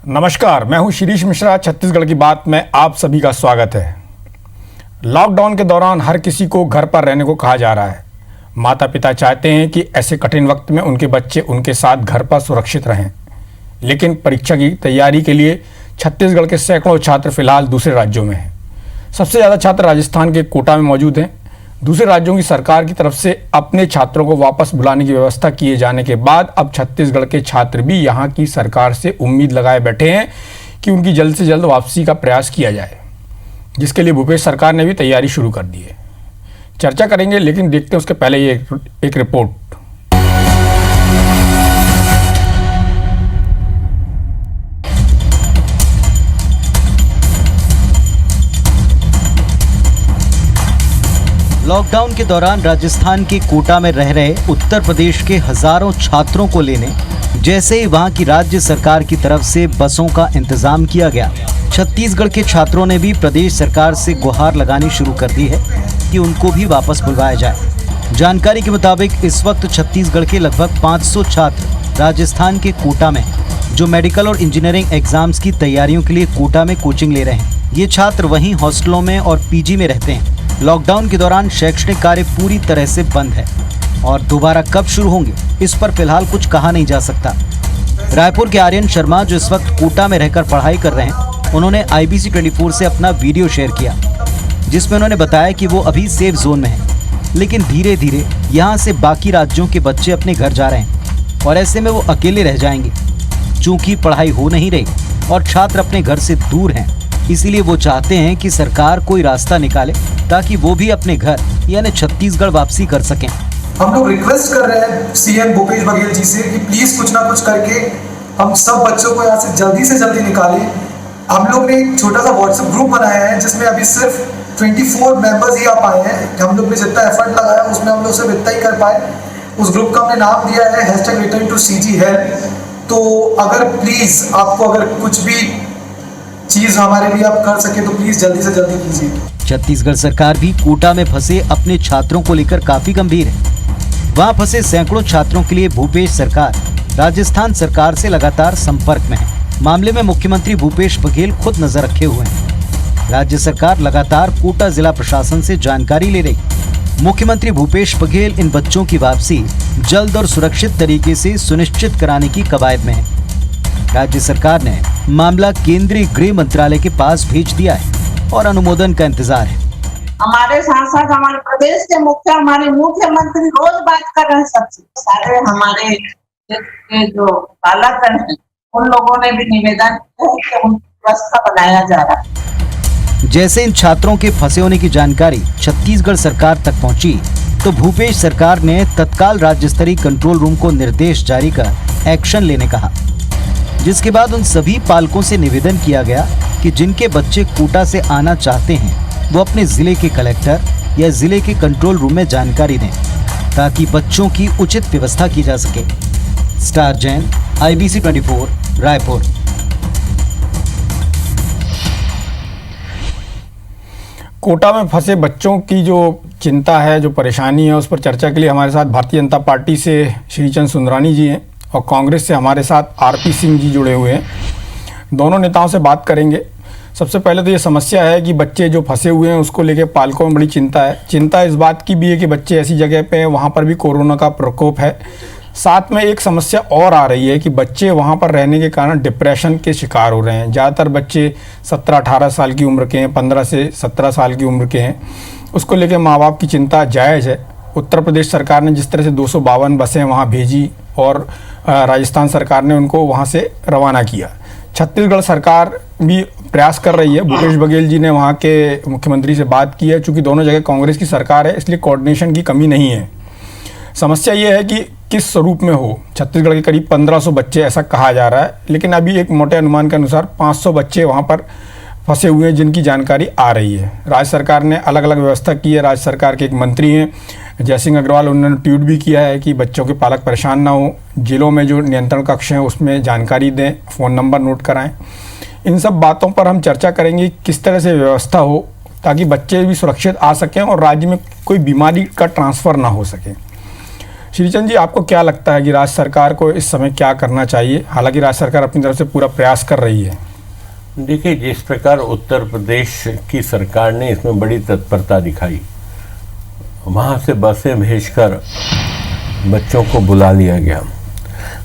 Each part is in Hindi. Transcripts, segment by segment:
नमस्कार, मैं हूं शिरीष मिश्रा। छत्तीसगढ़ की बात में आप सभी का स्वागत है। लॉकडाउन के दौरान हर किसी को घर पर रहने को कहा जा रहा है। माता पिता चाहते हैं कि ऐसे कठिन वक्त में उनके बच्चे उनके साथ घर पर सुरक्षित रहें, लेकिन परीक्षा की तैयारी के लिए छत्तीसगढ़ के सैकड़ों छात्र फिलहाल दूसरे राज्यों में हैं। सबसे ज़्यादा छात्र राजस्थान के कोटा में मौजूद हैं। दूसरे राज्यों की सरकार की तरफ से अपने छात्रों को वापस बुलाने की व्यवस्था किए जाने के बाद अब छत्तीसगढ़ के छात्र भी यहाँ की सरकार से उम्मीद लगाए बैठे हैं कि उनकी जल्द से जल्द वापसी का प्रयास किया जाए, जिसके लिए भूपेश सरकार ने भी तैयारी शुरू कर दी है। चर्चा करेंगे, लेकिन देखते हैं उसके पहले ये एक रिपोर्ट। लॉकडाउन के दौरान राजस्थान के कोटा में रह रहे उत्तर प्रदेश के हजारों छात्रों को लेने जैसे ही वहां की राज्य सरकार की तरफ से बसों का इंतजाम किया गया, छत्तीसगढ़ के छात्रों ने भी प्रदेश सरकार से गुहार लगानी शुरू कर दी है कि उनको भी वापस बुलवाया जाए। जानकारी के मुताबिक इस वक्त छत्तीसगढ़ के लगभग 500 छात्र राजस्थान के कोटा में जो मेडिकल और इंजीनियरिंग एग्जाम्स की तैयारियों के लिए कोटा में कोचिंग ले रहे हैं। ये छात्र वहीं हॉस्टलों में और पीजी में रहते हैं। लॉकडाउन के दौरान शैक्षणिक कार्य पूरी तरह से बंद है और दोबारा कब शुरू होंगे इस पर फिलहाल कुछ कहा नहीं जा सकता। रायपुर के आर्यन शर्मा, जो इस वक्त कोटा में रहकर पढ़ाई कर रहे हैं, उन्होंने IBC 24 से अपना वीडियो शेयर किया, जिसमें उन्होंने बताया कि वो अभी सेफ जोन में है, लेकिन धीरे धीरे यहाँ से बाकी राज्यों के बच्चे अपने घर जा रहे हैं और ऐसे में वो अकेले रह जाएंगे। चूँकि पढ़ाई हो नहीं रही और छात्र अपने घर से दूर हैं, इसीलिए वो चाहते हैं कि सरकार कोई रास्ता निकाले ताकि वो भी अपने घर यानी छत्तीसगढ़ वापसी कर सकें। हम लोग रिक्वेस्ट कर रहे हैं CM भूपेश बघेल जी से कि प्लीज कुछ ना कुछ करके हम सब बच्चों को यहाँ से जल्दी निकालें। हम लोग ने एक छोटा सा WhatsApp ग्रुप बनाया है जिसमें अभी सिर्फ 24 मेंबर्स ही आ पाए हैं। हम लोग ने जितना एफर्ट लगाया उसमें हम लोग सिर्फ इतना ही कर पाए। उस ग्रुप का हमने नाम दिया है #return2CG-help। तो अगर प्लीज आपको अगर कुछ भी चीज हमारे लिए आप कर सके तो प्लीज जल्दी से जल्दी कीजिए। छत्तीसगढ़ सरकार भी कोटा में फंसे अपने छात्रों को लेकर काफी गंभीर है। वहां फंसे सैकड़ों छात्रों के लिए भूपेश सरकार राजस्थान सरकार से लगातार संपर्क में है। मामले में मुख्यमंत्री भूपेश बघेल खुद नजर रखे हुए हैं। राज्य सरकार लगातार कोटा जिला प्रशासन से जानकारी ले रही। मुख्यमंत्री भूपेश बघेल इन बच्चों की वापसी जल्द और सुरक्षित तरीके से सुनिश्चित कराने की कवायद में है। राज्य सरकार ने मामला केंद्रीय गृह मंत्रालय के पास भेज दिया है और अनुमोदन का इंतजार है। हमारे साथ साथ हमारे प्रदेश के हमारे मुख्यमंत्री रोज बात कर रहे हैं सबसे। सारे हमारे जो पालकगण हैं उन लोगों ने भी निवेदन किया कि उनकी व्यवस्था बनाया जा रहा है। जैसे इन छात्रों के फंसे होने की जानकारी छत्तीसगढ़ सरकार तक पहुंची तो भूपेश सरकार ने तत्काल राज्य स्तरीय कंट्रोल रूम को निर्देश जारी कर एक्शन लेने कहा, जिसके बाद उन सभी पालकों से निवेदन किया गया कि जिनके बच्चे कोटा से आना चाहते हैं वो अपने जिले के कलेक्टर या जिले के कंट्रोल रूम में जानकारी दें ताकि बच्चों की उचित व्यवस्था की जा सके। स्टार जैन, IBC 24, रायपुर। कोटा में फंसे बच्चों की जो चिंता है, जो परेशानी है, उस पर चर्चा के लिए हमारे साथ भारतीय जनता पार्टी से श्रीचंद सुंदरानी जी हैं और कांग्रेस से हमारे साथ RP सिंह जी जुड़े हुए हैं। दोनों नेताओं से बात करेंगे। सबसे पहले तो ये समस्या है कि बच्चे जो फंसे हुए हैं उसको लेके पालकों में बड़ी चिंता है। चिंता इस बात की भी है कि बच्चे ऐसी जगह पे हैं वहाँ पर भी कोरोना का प्रकोप है। साथ में एक समस्या और आ रही है कि बच्चे वहाँ पर रहने के कारण डिप्रेशन के शिकार हो रहे हैं। ज़्यादातर बच्चे 17-18 साल की उम्र के हैं, 15 से 17 साल की उम्र के हैं। उसको लेके माँ बाप की चिंता जायज़ है। उत्तर प्रदेश सरकार ने जिस तरह से 252 बसें वहाँ भेजी और राजस्थान सरकार ने उनको वहाँ से रवाना किया। छत्तीसगढ़ सरकार भी प्रयास कर रही है। भूपेश बघेल जी ने वहाँ के मुख्यमंत्री से बात की है। चूँकि दोनों जगह कांग्रेस की सरकार है, इसलिए कोऑर्डिनेशन की कमी नहीं है। समस्या ये है कि किस स्वरूप में हो। छत्तीसगढ़ के करीब 1500 बच्चे ऐसा कहा जा रहा है, लेकिन अभी एक मोटे अनुमान के अनुसार 500 बच्चे वहाँ पर फंसे हुए हैं जिनकी जानकारी आ रही है। राज्य सरकार ने अलग अलग व्यवस्था की है। राज्य सरकार के एक मंत्री हैं जयसिंह अग्रवाल, उन्होंने ट्वीट भी किया है कि बच्चों के पालक परेशान ना हो, जिलों में जो नियंत्रण कक्ष हैं उसमें जानकारी दें, फ़ोन नंबर नोट कराएं। इन सब बातों पर हम चर्चा करेंगे किस तरह से व्यवस्था हो ताकि बच्चे भी सुरक्षित आ सकें और राज्य में कोई बीमारी का ट्रांसफ़र ना हो सके। श्रीचंद जी, आपको क्या लगता है कि राज्य सरकार को इस समय क्या करना चाहिए? हालांकि राज्य सरकार अपनी तरफ से पूरा प्रयास कर रही है। देखिए, जिस प्रकार उत्तर प्रदेश की सरकार ने इसमें बड़ी तत्परता दिखाई, वहाँ से बसें भेजकर बच्चों को बुला लिया गया।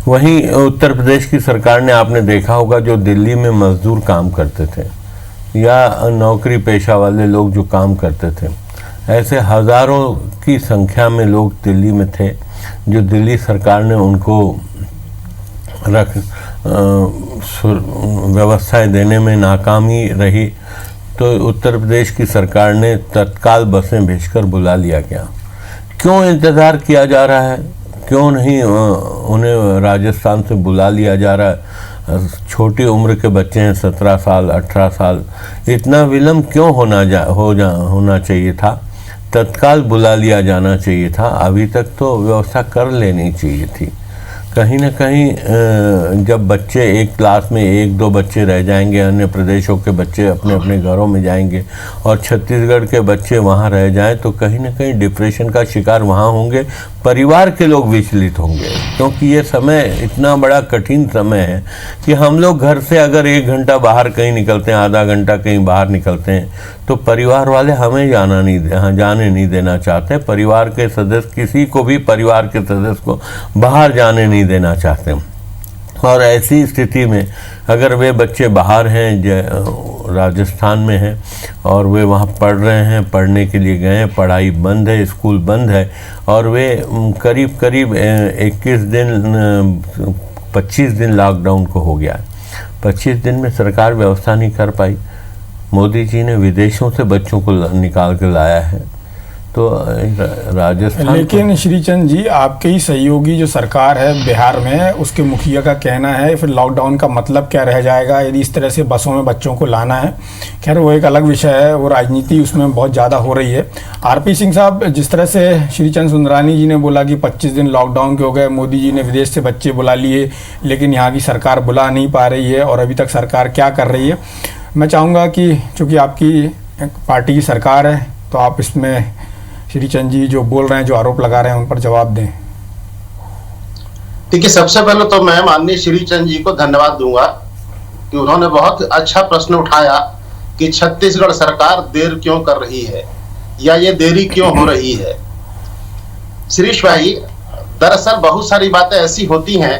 वहीं उत्तर प्रदेश की सरकार ने, आपने देखा होगा, जो दिल्ली में मजदूर काम करते थे या नौकरी पेशा वाले लोग जो काम करते थे, ऐसे हज़ारों की संख्या में लोग दिल्ली में थे, जो दिल्ली सरकार ने उनको व्यवस्थाएं देने में नाकामी रही, तो उत्तर प्रदेश की सरकार ने तत्काल बसें भेजकर बुला लिया गया। क्यों इंतज़ार किया जा रहा है? क्यों नहीं उन्हें राजस्थान से बुला लिया जा रहा है? छोटी उम्र के बच्चे हैं, 17 साल 18 साल, इतना विलम्ब क्यों होना चाहिए था? तत्काल बुला लिया जाना चाहिए था। अभी तक तो व्यवस्था कर लेनी चाहिए थी। कहीं ना कहीं जब बच्चे एक क्लास में 1-2 बच्चे रह जाएंगे, अन्य प्रदेशों के बच्चे अपने अपने घरों में जाएंगे और छत्तीसगढ़ के बच्चे वहाँ रह जाएं, तो कहीं ना कहीं डिप्रेशन का शिकार वहाँ होंगे, परिवार के लोग विचलित होंगे। क्योंकि ये समय इतना बड़ा कठिन समय है कि हम लोग घर से अगर 1 घंटा बाहर कहीं निकलते हैं, आधा घंटा कहीं बाहर निकलते हैं, तो परिवार वाले हमें जाने नहीं देना चाहते। परिवार के सदस्य, किसी को भी परिवार के सदस्य को बाहर जाने नहीं देना चाहते। और ऐसी स्थिति में अगर वे बच्चे बाहर हैं, राजस्थान में हैं और वे वहाँ पढ़ रहे हैं, पढ़ने के लिए गए हैं, पढ़ाई बंद है, स्कूल बंद है, और वे करीब 25 दिन लॉकडाउन को हो गया। 25 दिन में सरकार व्यवस्था नहीं कर पाई। मोदी जी ने विदेशों से बच्चों को निकाल के लाया है, तो राजस्थान। लेकिन श्रीचंद जी, आपके ही सहयोगी जो सरकार है बिहार में, उसके मुखिया का कहना है फिर लॉकडाउन का मतलब क्या रह जाएगा यदि इस तरह से बसों में बच्चों को लाना है। खैर, वो एक अलग विषय है, वो राजनीति उसमें बहुत ज़्यादा हो रही है। आरपी सिंह साहब, जिस तरह से श्रीचंद सुंदरानी जी ने बोला कि 25 दिन लॉकडाउन के हो गए, मोदी जी ने विदेश से बच्चे बुला लिए, लेकिन यहाँ की सरकार बुला नहीं पा रही है, और अभी तक सरकार क्या कर रही है। मैं चाहूँगा कि चूँकि आपकी पार्टी की सरकार है, तो आप इसमें श्रीचंद जी जो बोल रहे हैं, जो आरोप लगा रहे हैं, उन पर जवाब दें। देखिए, सबसे पहले तो मैं माननीय श्रीचंद जी को धन्यवाद दूंगा कि उन्होंने बहुत अच्छा प्रश्न उठाया कि छत्तीसगढ़ सरकार देर क्यों कर रही है या ये देरी क्यों हो रही है। शिरीष भाई, दरअसल बहुत सारी बातें ऐसी होती हैं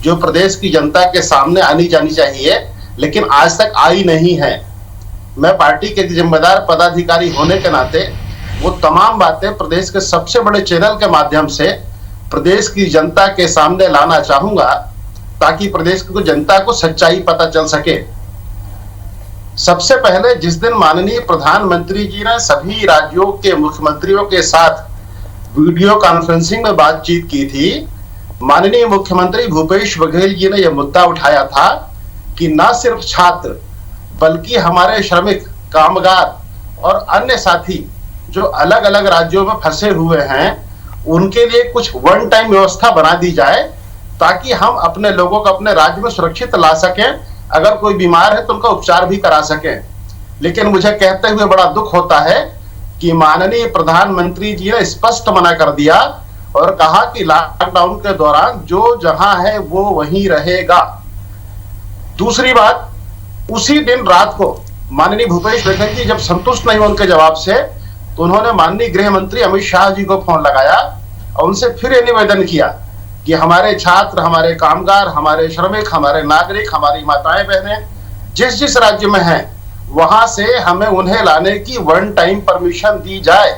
जो प्रदेश की जनता के सामने आनी जानी चाहिए, लेकिन आज तक आई नहीं है। मैं पार्टी के जिम्मेदार पदाधिकारी होने के नाते वो तमाम बातें प्रदेश के सबसे बड़े चैनल के माध्यम से प्रदेश की जनता के सामने लाना चाहूंगा, ताकि प्रदेश की जनता को सच्चाई पता चल सके। सबसे पहले जिस दिन माननीय प्रधानमंत्री जी ने सभी राज्यों के मुख्यमंत्रियों के साथ वीडियो कॉन्फ्रेंसिंग में बातचीत की थी, माननीय मुख्यमंत्री भूपेश बघेल जी ने यह मुद्दा उठाया था कि न सिर्फ छात्र बल्कि हमारे श्रमिक, कामगार और अन्य साथी जो अलग अलग राज्यों में फंसे हुए हैं, उनके लिए कुछ वन टाइम व्यवस्था बना दी जाए, ताकि हम अपने लोगों को अपने राज्य में सुरक्षित ला सकें। अगर कोई बीमार है तो उनका उपचार भी करा सकें। लेकिन मुझे कहते हुए बड़ा दुख होता है कि माननीय प्रधानमंत्री जी ने स्पष्ट मना कर दिया और कहा कि लॉकडाउन के दौरान जो जहां है वो वहीं रहेगा। दूसरी बात, उसी दिन रात को माननीय भूपेश बघेल जी जब संतुष्ट नहीं हुए उनके जवाब से, तो उन्होंने माननीय गृह मंत्री अमित शाह जी को फोन लगाया और उनसे फिर ये निवेदन किया कि हमारे छात्र, हमारे कामगार, हमारे श्रमिक, हमारे नागरिक, हमारी माताएं बहनें जिस जिस राज्य में हैं, वहां से हमें उन्हें लाने की वन टाइम परमिशन दी जाए।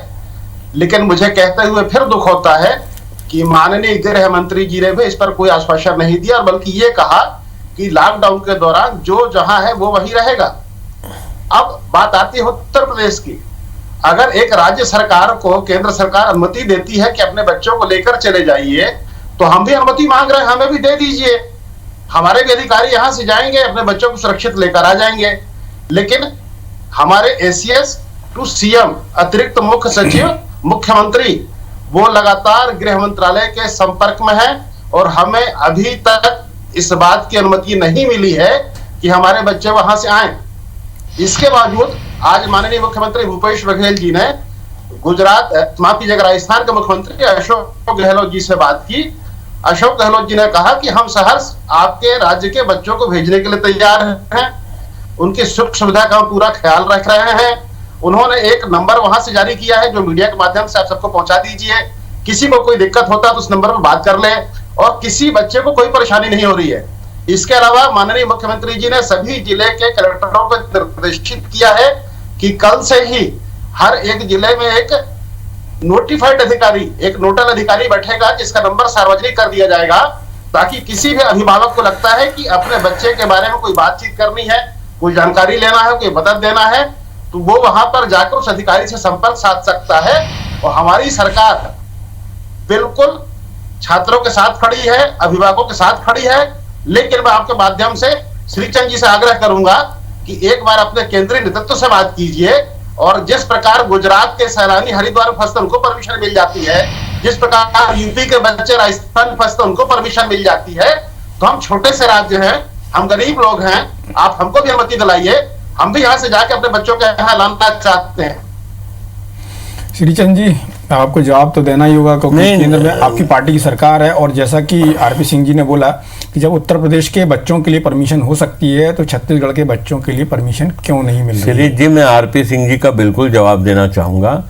लेकिन मुझे कहते हुए फिर दुख होता है कि माननीय गृह मंत्री जी ने भी इस पर कोई आश्वासन नहीं दिया, बल्कि ये कहा कि लॉकडाउन के दौरान जो जहां है वो वहीं रहेगा। अब बात आती है उत्तर प्रदेश की। अगर एक राज्य सरकार को केंद्र सरकार अनुमति देती है कि अपने बच्चों को लेकर चले जाइए, तो हम भी अनुमति मांग रहे हैं, हमें भी दे दीजिए। हमारे भी अधिकारी यहां से जाएंगे, अपने बच्चों को सुरक्षित लेकर आ जाएंगे। लेकिन हमारे एसीएस टू सीएम, अतिरिक्त मुख्य सचिव, मुख्यमंत्री, वो लगातार गृह मंत्रालय के संपर्क में है और हमें अभी तक इस बात की अनुमति नहीं मिली है कि हमारे बच्चे वहां से आए। इसके बावजूद आज माननीय मुख्यमंत्री भूपेश बघेल जी ने गुजरात माफ कीजिएगा राजस्थान के मुख्यमंत्री अशोक गहलोत जी से बात की। अशोक गहलोत जी ने कहा कि हम सहर्ष आपके राज्य के बच्चों को भेजने के लिए तैयार हैं, उनकी सुख सुविधा का हम पूरा ख्याल रख रहे हैं। उन्होंने एक नंबर वहां से जारी किया है जो मीडिया के माध्यम से आप सबको पहुंचा दीजिए, किसी को कोई दिक्कत होता है तो उस नंबर पर बात कर ले और किसी बच्चे को कोई परेशानी नहीं हो रही है। इसके अलावा माननीय मुख्यमंत्री जी ने सभी जिले के कलेक्टरों को निर्देशित किया है कि कल से ही हर एक जिले में एक नोटिफाइड अधिकारी, एक नोडल अधिकारी बैठेगा जिसका नंबर सार्वजनिक कर दिया जाएगा, ताकि किसी भी अभिभावक को लगता है कि अपने बच्चे के बारे में कोई बातचीत करनी है, कोई जानकारी लेना है, कोई मदद देना है, तो वो वहां पर जाकर उस अधिकारी से संपर्क साध सकता है। और हमारी सरकार बिल्कुल छात्रों के साथ खड़ी है, अभिभावकों के साथ खड़ी है। लेकिन मैं आपके माध्यम से श्रीचंद जी से आग्रह करूंगा कि एक बार अपने केंद्रीय नेतृत्व से बात कीजिए और जिस प्रकार गुजरात के सैलानी हरिद्वार में फंसते उनको परमिशन मिल जाती है, जिस प्रकार यूपी के बच्चे राजस्थान में फंसते उनको परमिशन मिल जाती है, तो हम छोटे से राज्य हैं, हम गरीब लोग हैं, आप हमको भी अनुमति दिलाइए, हम भी यहाँ से जाके अपने बच्चों के यहाँ लाना चाहते हैं। श्रीचंद जी, आपको जवाब तो देना ही होगा क्योंकि केंद्र में आपकी पार्टी की सरकार है और जैसा कि आरपी सिंह जी ने बोला कि जब उत्तर प्रदेश के बच्चों के लिए परमिशन हो सकती है तो छत्तीसगढ़ के बच्चों के लिए परमिशन क्यों नहीं मिल रही है? जी, मैं आरपी सिंह जी का बिल्कुल जवाब देना चाहूँगा।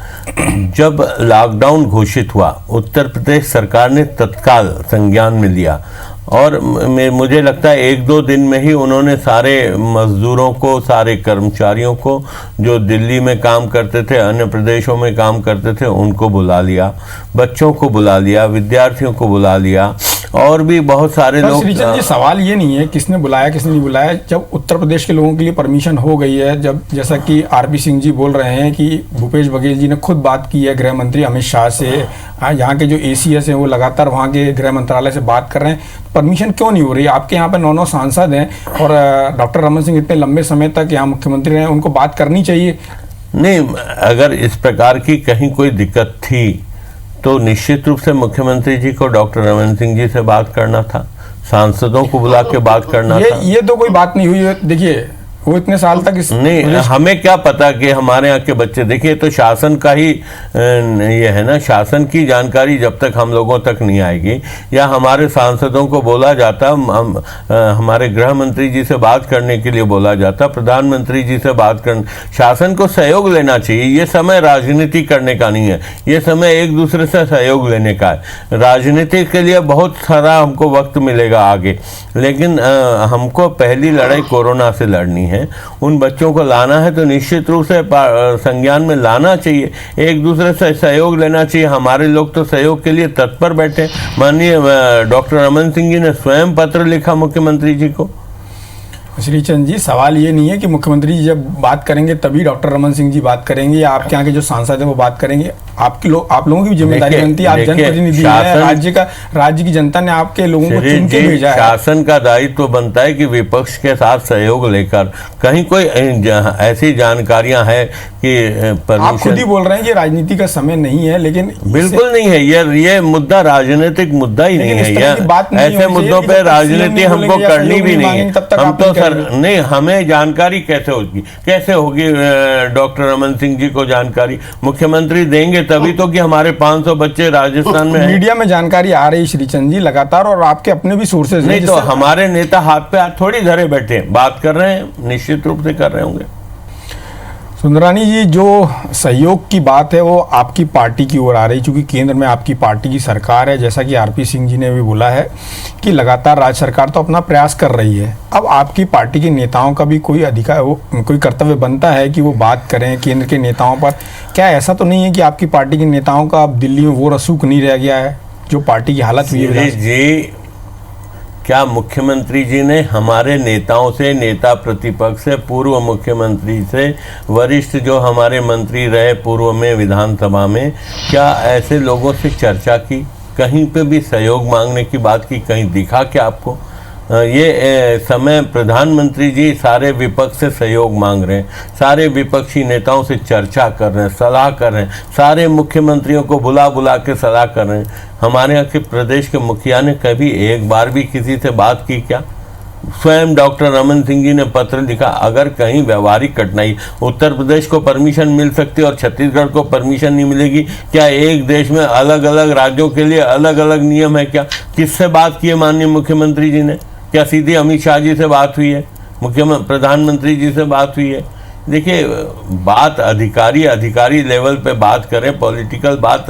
जब लॉकडाउन घोषित हुआ, उत्तर प्रदेश सरकार ने तत्काल संज्ञान में लिया और मुझे लगता है 1-2 दिन में ही उन्होंने सारे मजदूरों को, सारे कर्मचारियों को जो दिल्ली में काम करते थे, अन्य प्रदेशों में काम करते थे, उनको बुला लिया, बच्चों को बुला लिया, विद्यार्थियों को बुला लिया और भी बहुत सारे लोग। श्रीचंद जी, सवाल ये नहीं है किसने बुलाया किसने नहीं बुलाया, जब उत्तर प्रदेश के लोगों के लिए परमिशन हो गई है, जब जैसा कि आरपी सिंह जी बोल रहे हैं कि भूपेश बघेल जी ने खुद बात की है गृह मंत्री अमित शाह से, यहाँ के जो ACS हैं वो लगातार वहाँ के गृह मंत्रालय से बात कर रहे हैं, परमिशन क्यों नहीं हो रही? आपके यहाँ पे 9 सांसद हैं और डॉक्टर रमन सिंह इतने लंबे समय तक यहाँ मुख्यमंत्री रहे, उनको बात करनी चाहिए। नहीं, अगर इस प्रकार की कहीं कोई दिक्कत थी तो निश्चित रूप से मुख्यमंत्री जी को डॉक्टर रमन सिंह जी से बात करना था, सांसदों को बुला के बात करना था। ये तो कोई बात नहीं हुई। देखिए वो इतने साल तक नहीं, हमें क्या पता कि हमारे यहाँ के बच्चे, देखिए तो शासन का ही ये है ना, शासन की जानकारी जब तक हम लोगों तक नहीं आएगी या हमारे सांसदों को बोला जाता, हमारे गृह मंत्री जी से बात करने के लिए बोला जाता, प्रधानमंत्री जी से बात करने, शासन को सहयोग लेना चाहिए। ये समय राजनीति करने का नहीं है, ये समय एक दूसरे से सहयोग लेने का है। राजनीति के लिए बहुत सारा हमको वक्त मिलेगा आगे, लेकिन हमको पहली लड़ाई कोरोना से लड़नी है। उन बच्चों को लाना है तो निश्चित रूप से संज्ञान में लाना चाहिए, एक दूसरे से सहयोग लेना चाहिए। हमारे लोग तो सहयोग के लिए तत्पर बैठे। माननीय डॉक्टर रमन सिंह जी ने स्वयं पत्र लिखा मुख्यमंत्री जी को। श्रीचंद जी, सवाल ये नहीं है कि मुख्यमंत्री जी जब बात करेंगे तभी डॉक्टर रमन सिंह जी बात करेंगे या आपके यहाँ के जो सांसद हैं वो बात करेंगे। आप लोगों की भी जिम्मेदारी बनती है, आप जनप्रतिनिधि हैं, राज्य की जनता ने आपके लोगों को चुन के भेजा है। शासन का दायित्व तो बनता है कि विपक्ष के साथ सहयोग लेकर, कहीं कोई ऐसी जानकारियां हैं कि आप खुद ही बोल रहे हैं कि राजनीति का समय नहीं है, लेकिन बिल्कुल नहीं है। ये मुद्दा राजनीतिक मुद्दा ही नहीं है। ऐसे मुद्दों पर राजनीति हमको करनी भी नहीं है। हम तो नहीं, हमें जानकारी कैसे होगी डॉक्टर रमन सिंह जी को जानकारी मुख्यमंत्री देंगे तभी तो कि हमारे 500 बच्चे राजस्थान में मीडिया में जानकारी आ रही श्रीचंद जी लगातार, और आपके अपने भी सोर्सेज नहीं, तो हमारे नेता हाथ पे हाथ थोड़ी धरे बैठे बात कर रहे हैं, निश्चित रूप से कर रहे होंगे। सुंदरानी जी, जो सहयोग की बात है वो आपकी पार्टी की ओर आ रही, क्योंकि केंद्र में आपकी पार्टी की सरकार है, जैसा कि आरपी सिंह जी ने भी बोला है कि लगातार राज्य सरकार तो अपना प्रयास कर रही है। अब आपकी पार्टी के नेताओं का भी कोई अधिकार, कोई कर्तव्य बनता है कि वो बात करें केंद्र के नेताओं पर। क्या ऐसा तो नहीं है कि आपकी पार्टी के नेताओं का अब दिल्ली में वो रसूख नहीं रह गया है जो पार्टी की हालत हुई है? जी, क्या मुख्यमंत्री जी ने हमारे नेताओं से, नेता प्रतिपक्ष से, पूर्व मुख्यमंत्री से, वरिष्ठ जो हमारे मंत्री रहे पूर्व में विधानसभा में, क्या ऐसे लोगों से चर्चा की? कहीं पे भी सहयोग मांगने की बात की? कहीं दिखा क्या आपको? ये समय प्रधानमंत्री जी सारे विपक्ष से सहयोग मांग रहे हैं, सारे विपक्षी नेताओं से चर्चा कर रहे हैं, सलाह कर रहे हैं, सारे मुख्यमंत्रियों को बुला के सलाह कर रहे हैं। हमारे यहाँ के प्रदेश के मुखिया ने कभी एक बार भी किसी से बात की क्या? स्वयं डॉक्टर रमन सिंह जी ने पत्र लिखा, अगर कहीं व्यवहारिक कठिनाई, उत्तर प्रदेश को परमिशन मिल सकती है और छत्तीसगढ़ को परमिशन नहीं मिलेगी, क्या एक देश में अलग अलग राज्यों के लिए अलग अलग नियम है क्या? किससे बात की है माननीय मुख्यमंत्री जी ने? क्या सीधी अमित शाह जी से बात हुई है? प्रधानमंत्री जी से बात हुई है? देखिए, बात अधिकारी लेवल पे बात करें, पॉलिटिकल बात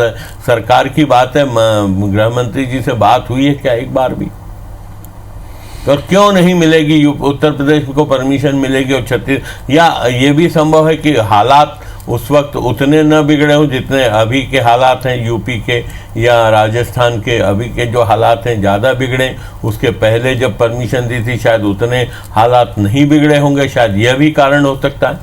सरकार की बात है। गृह मंत्री जी से बात हुई है क्या एक बार भी? और क्यों नहीं मिलेगी? उत्तर प्रदेश को परमिशन मिलेगी और या ये भी संभव है कि हालात उस वक्त उतने न बिगड़े हों जितने अभी के हालात हैं यूपी के या राजस्थान के। अभी के जो हालात हैं ज़्यादा बिगड़े, उसके पहले जब परमिशन दी थी शायद उतने हालात नहीं बिगड़े होंगे, शायद यह भी कारण हो सकता है।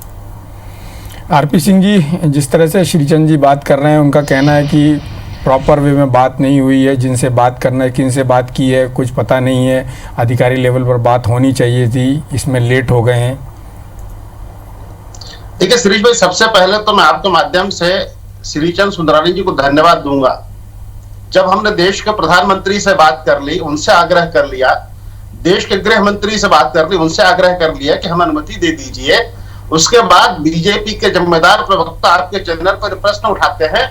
आरपी सिंह जी, जिस तरह से श्रीचंद जी बात कर रहे हैं, उनका कहना है कि प्रॉपर वे में बात नहीं हुई है, जिनसे बात करना है किन से बात की है कुछ पता नहीं है, अधिकारी लेवल पर बात होनी चाहिए थी, इसमें लेट हो गए हैं। देखिए शिरीष भाई, सबसे पहले तो मैं आपके माध्यम से श्रीचंद सुंदरानी जी को धन्यवाद दूंगा। जब हमने देश के प्रधानमंत्री से बात कर ली, उनसे आग्रह कर लिया, देश के गृह मंत्री से बात कर ली, उनसे आग्रह कर लिया कि हमें अनुमति दे दीजिए, उसके बाद बीजेपी के जिम्मेदार प्रवक्ता आपके चैनल पर प्रश्न उठाते हैं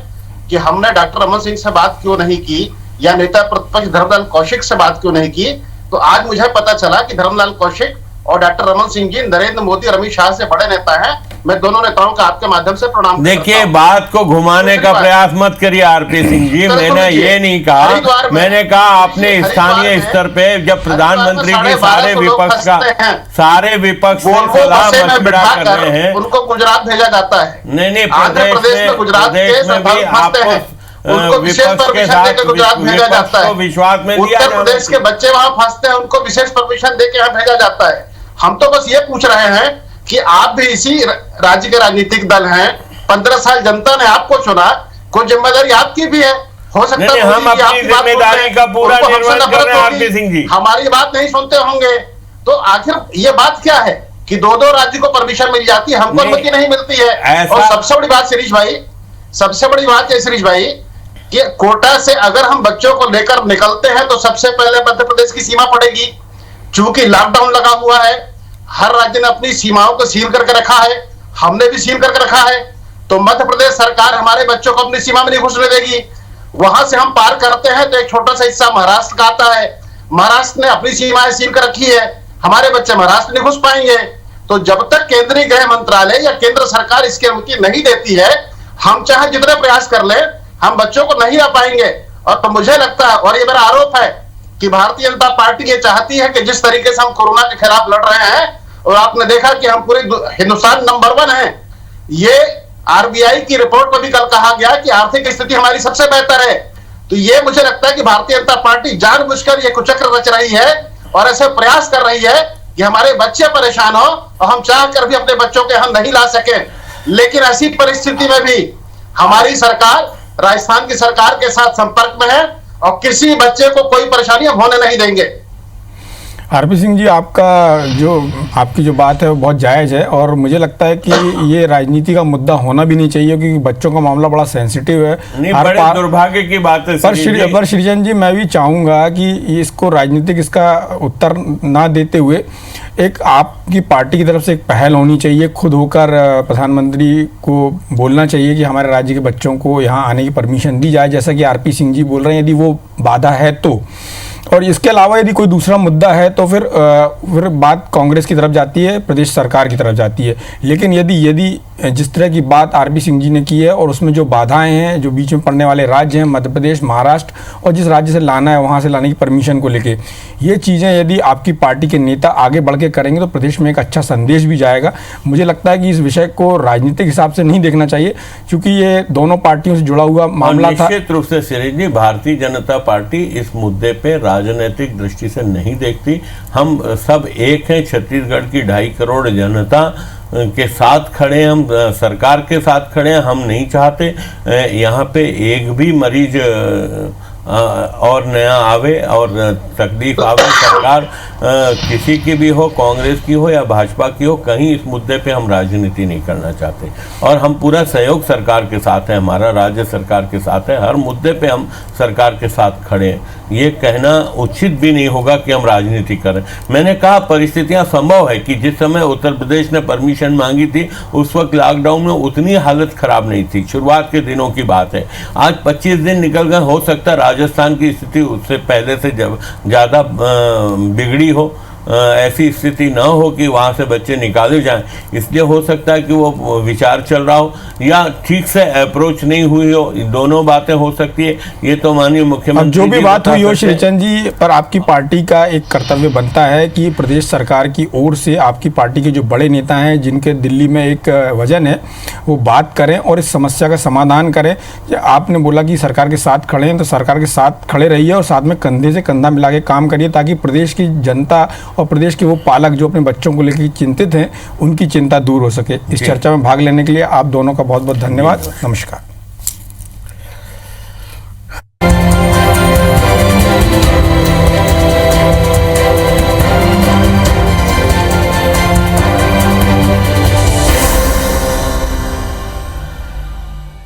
कि हमने डॉक्टर रमन सिंह से बात क्यों नहीं की या नेता प्रतिपक्ष धर्मलाल कौशिक से बात क्यों नहीं की, तो आज मुझे पता चला कि धर्मलाल कौशिक और डॉक्टर रमन सिंह जी नरेंद्र मोदी और अमित शाह से बड़े नेता हैं। मैं दोनों नेताओं का आपके माध्यम से प्रणाम करता हूं। देखिए, बात को घुमाने का प्रयास मत करिए आरपी सिंह जी। मैंने ये नहीं कहा, मैंने कहा आपने स्थानीय स्तर पे जब प्रधानमंत्री जी सारे विपक्ष से सलाह मशविरा कर रहे हैं, उनको गुजरात भेजा जाता है। नहीं, आंध्र प्रदेश में गुजरात के आपको उनको विशेष परमिशन देकर गुजरात भेजा जाता है। विश्वास में उत्तर प्रदेश के बच्चे वहां फंसते हैं, उनको विशेष परमिशन देकर यहाँ भेजा जाता है। हम तो बस ये पूछ रहे हैं कि आप भी इसी राज्य के राजनीतिक दल हैं, 15 साल जनता ने आपको चुना, कोई जिम्मेदारी आपकी भी है। हो सकता है हम अपनी जिम्मेदारी का पूरा निर्वहन कर रहे हैं आरपी सिंह जी। हमारी बात नहीं सुनते होंगे तो आखिर ये बात क्या है कि दो राज्य को परमिशन मिल जाती है, हमको अनुमति नहीं मिलती है। और सबसे बड़ी बात शिरीष भाई, सबसे बड़ी बात है शिरीष भाई कि कोटा से अगर हम बच्चों को लेकर निकलते हैं तो सबसे पहले मध्य प्रदेश की सीमा पड़ेगी। चूंकि लॉकडाउन लगा हुआ है, हर राज्य ने अपनी सीमाओं को सील करके रखा है, हमने भी सील करके रखा है, तो मध्य प्रदेश सरकार हमारे बच्चों को अपनी सीमा में नहीं घुसने देगी। वहां से हम पार करते हैं तो एक छोटा सा हिस्सा महाराष्ट्र का आता है, महाराष्ट्र ने अपनी सीमाएं सील कर रखी है, हमारे बच्चे महाराष्ट्र नहीं घुस पाएंगे। तो जब तक केंद्रीय गृह मंत्रालय या केंद्र सरकार इसकी अनुमति नहीं देती है, हम चाहे जितने प्रयास कर ले, हम बच्चों को नहीं ला पाएंगे। और तो मुझे लगता है, और ये मेरा आरोप है, कि भारतीय जनता पार्टी ये चाहती है कि जिस तरीके से हम कोरोना के खिलाफ लड़ रहे हैं, और आपने देखा कि हम पूरे हिंदुस्तान नंबर 1 है, ये आरबीआई की रिपोर्ट में भी कल कहा गया कि आर्थिक स्थिति हमारी सबसे बेहतर है। तो ये मुझे लगता है कि भारतीय जनता पार्टी जानबूझकर ये कुचक्र रच रही है और ऐसे प्रयास कर रही है कि हमारे बच्चे परेशान हो और हम चाह कर भी अपने बच्चों के हम नहीं ला सके। लेकिन ऐसी परिस्थिति में भी हमारी सरकार राजस्थान की सरकार के साथ संपर्क में है और किसी बच्चे को कोई परेशानियां होने नहीं देंगे। आरपी सिंह जी, आपकी जो बात है वो बहुत जायज़ है और मुझे लगता है कि ये राजनीति का मुद्दा होना भी नहीं चाहिए क्योंकि बच्चों का मामला बड़ा सेंसिटिव है। नहीं, बड़े दुर्भाग्य की बात है। पर श्रीचंद जी, मैं भी चाहूँगा कि इसको राजनीतिक इसका उत्तर ना देते हुए एक आपकी पार्टी की तरफ से एक पहल होनी चाहिए, खुद होकर प्रधानमंत्री को बोलना चाहिए कि हमारे राज्य के बच्चों को यहाँ आने की परमिशन दी जाए, जैसा कि आरपी सिंह जी बोल रहे हैं, यदि वो बाधा है तो। और इसके अलावा यदि कोई दूसरा मुद्दा है तो फिर बात कांग्रेस की तरफ जाती है, प्रदेश सरकार की तरफ जाती है। लेकिन यदि जिस तरह की बात आरपी सिंह जी ने की है और उसमें जो बाधाएं हैं, जो बीच में पड़ने वाले राज्य हैं मध्य प्रदेश, महाराष्ट्र, और जिस राज्य से लाना है वहाँ से लाने की परमिशन को लेके, ये चीज़ें यदि आपकी पार्टी के नेता आगे बढ़ के करेंगे तो प्रदेश में एक अच्छा संदेश भी जाएगा। मुझे लगता है कि इस विषय को राजनीतिक हिसाब से नहीं देखना चाहिए क्योंकि ये दोनों पार्टियों से जुड़ा हुआ मामला था। निश्चित रूप से शिरीष जी, भारतीय जनता पार्टी इस मुद्दे पे राजनीतिक दृष्टि से नहीं देखती। हम सब एक हैं, छत्तीसगढ़ की 2.5 करोड़ जनता के साथ खड़े, हम सरकार के साथ खड़े हैं। हम नहीं चाहते यहाँ पे एक भी मरीज और नया आवे और तकलीफ आवे। सरकार किसी की भी हो, कांग्रेस की हो या भाजपा की हो, कहीं इस मुद्दे पे हम राजनीति नहीं करना चाहते और हम पूरा सहयोग सरकार के साथ है, हमारा राज्य सरकार के साथ है, हर मुद्दे पे हम सरकार के साथ खड़े हैं। ये कहना उचित भी नहीं होगा कि हम राजनीति करें। मैंने कहा परिस्थितियां संभव है कि जिस समय उत्तर प्रदेश ने परमिशन मांगी थी उस वक्त लॉकडाउन में उतनी हालत खराब नहीं थी, शुरुआत के दिनों की बात है। आज 25 दिन निकल गए, हो सकता है राजस्थान की स्थिति उससे पहले से जब ज़्यादा बिगड़ी हो, ऐसी स्थिति न हो कि वहाँ से बच्चे निकाले जाएं, इसलिए हो सकता है कि वो विचार चल रहा हो या ठीक से अप्रोच नहीं हुई हो, दोनों बातें हो सकती है। ये तो माननीय मुख्यमंत्री जो भी बात हुई हो सकते हैं। श्रीचंद जी, पर आपकी पार्टी का एक कर्तव्य बनता है कि प्रदेश सरकार की ओर से आपकी पार्टी के जो बड़े नेता हैं जिनके दिल्ली में एक वजन है, वो बात करें और इस समस्या का समाधान करें। आपने बोला कि सरकार के साथ खड़े हैं, तो सरकार के साथ खड़े रहिए और साथ में कंधे से कंधा मिला के काम करिए ताकि प्रदेश की जनता और प्रदेश के वो पालक जो अपने बच्चों को लेकर चिंतित हैं, उनकी चिंता दूर हो सके। इस चर्चा में भाग लेने के लिए आप दोनों का बहुत बहुत धन्यवाद। नमस्कार।